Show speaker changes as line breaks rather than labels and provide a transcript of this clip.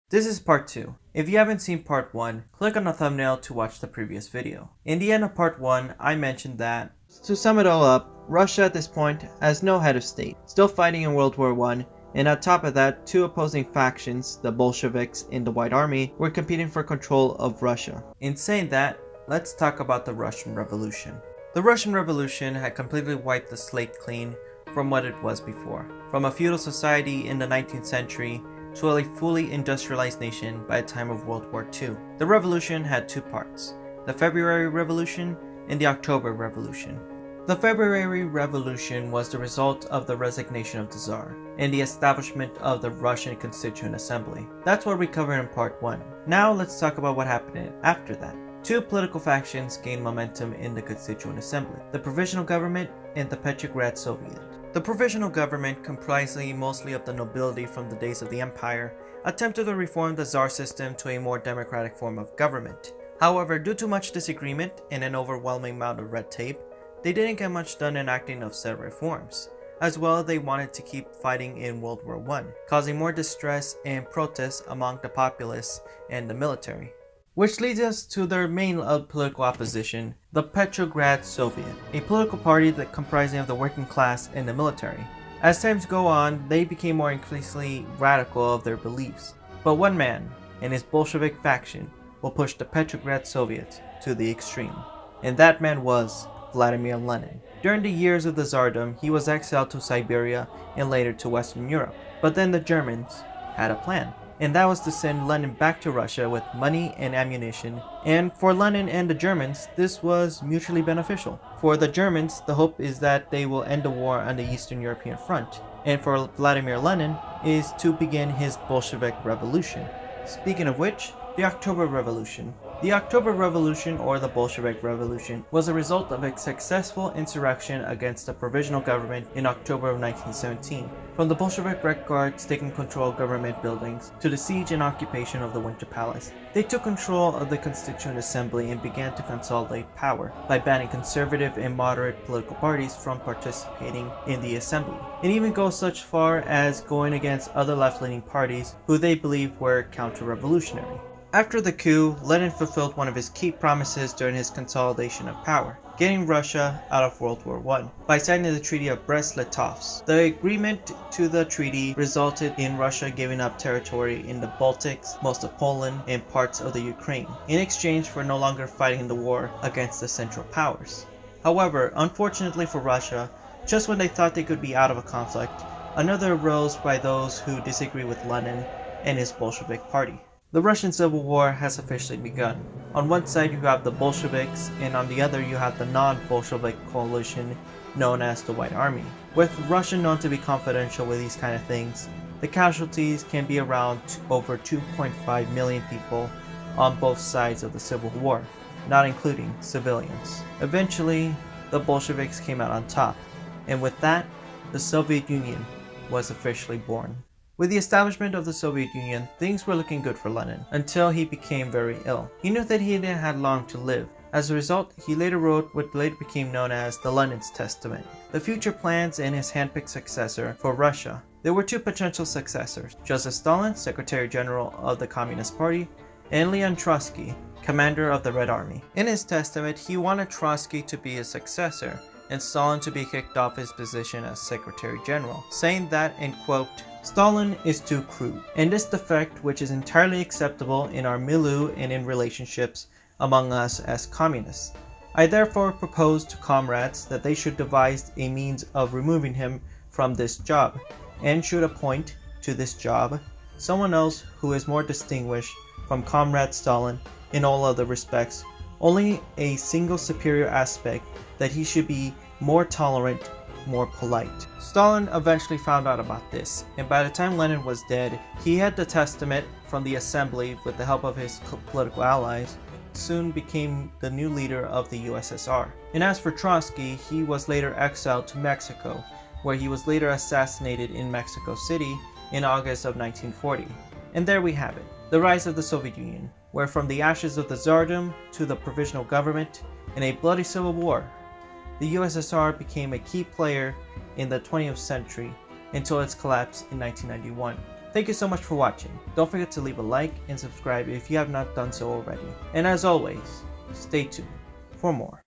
This is part 2. If you haven't seen part 1, click on the thumbnail to watch the previous video. In the end of part 1, I mentioned that, to sum it all up, Russia at this point has no head of state, still fighting in World War I, and on top of that, two opposing factions, the Bolsheviks and the White Army, were competing for control of Russia. In saying that, let's talk about the Russian Revolution. The Russian Revolution had completely wiped the slate clean from what it was before. From a feudal society in the 19th century, to a fully industrialized nation by the time of World War II. The revolution had two parts, the February Revolution and the October Revolution. The February Revolution was the result of the resignation of the Tsar and the establishment of the Russian Constituent Assembly. That's what we covered in part 1. Now let's talk about what happened after that. Two political factions gained momentum in the Constituent Assembly, the Provisional Government and the Petrograd Soviet. The Provisional Government, comprising mostly of the nobility from the days of the Empire, attempted to reform the Tsar system to a more democratic form of government. However, due to much disagreement and an overwhelming amount of red tape, they didn't get much done enacting of said reforms. As well, they wanted to keep fighting in World War I, causing more distress and protests among the populace and the military. Which leads us to their main political opposition, the Petrograd Soviet, a political party that comprising of the working class and the military. As times go on, they became more increasingly radical of their beliefs. But one man and his Bolshevik faction will push the Petrograd Soviet to the extreme. And that man was Vladimir Lenin. During the years of the Tsardom, he was exiled to Siberia and later to Western Europe. But then the Germans had a plan. And that was to send Lenin back to Russia with money and ammunition. And for Lenin and the Germans, this was mutually beneficial. For the Germans, the hope is that they will end the war on the Eastern European front. And for Vladimir Lenin is to begin his Bolshevik Revolution. Speaking of which, the October Revolution. The October Revolution, or the Bolshevik Revolution, was a result of a successful insurrection against the Provisional Government in October of 1917. From the Bolshevik Red Guards taking control of government buildings to the siege and occupation of the Winter Palace, they took control of the Constituent Assembly and began to consolidate power by banning conservative and moderate political parties from participating in the assembly, and even go such far as going against other left-leaning parties who they believed were counter-revolutionary. After the coup, Lenin fulfilled one of his key promises during his consolidation of power, getting Russia out of World War I by signing the Treaty of Brest-Litovsk. The agreement to the treaty resulted in Russia giving up territory in the Baltics, most of Poland, and parts of the Ukraine, in exchange for no longer fighting the war against the Central Powers. However, unfortunately for Russia, just when they thought they could be out of a conflict, another arose by those who disagree with Lenin and his Bolshevik party. The Russian Civil War has officially begun. On one side you have the Bolsheviks, and on the other you have the non-Bolshevik coalition known as the White Army. With Russia known to be confidential with these kind of things, the casualties can be around over 2.5 million people on both sides of the Civil War, not including civilians. Eventually, the Bolsheviks came out on top, and with that, the Soviet Union was officially born. With the establishment of the Soviet Union, things were looking good for Lenin, until he became very ill. He knew that he didn't have long to live. As a result, he later wrote what later became known as the Lenin's Testament, the future plans and his handpicked successor for Russia. There were two potential successors, Joseph Stalin, Secretary General of the Communist Party, and Leon Trotsky, commander of the Red Army. In his testament, he wanted Trotsky to be his successor, and Stalin to be kicked off his position as Secretary General, saying that, and quote, "Stalin is too crude, and this defect which is entirely acceptable in our milieu and in relationships among us as communists. I therefore propose to comrades that they should devise a means of removing him from this job, and should appoint to this job someone else who is more distinguished from Comrade Stalin in all other respects, only a single superior aspect, that he should be more tolerant, more polite." Stalin eventually found out about this, and by the time Lenin was dead, he had the testament from the assembly with the help of his political allies, soon became the new leader of the USSR. And as for Trotsky, he was later exiled to Mexico, where he was later assassinated in Mexico City in August of 1940. And there we have it, the rise of the Soviet Union, where from the ashes of the Tsardom to the Provisional Government in a bloody civil war, the USSR became a key player in the 20th century until its collapse in 1991. Thank you so much for watching. Don't forget to leave a like and subscribe if you have not done so already. And as always, stay tuned for more.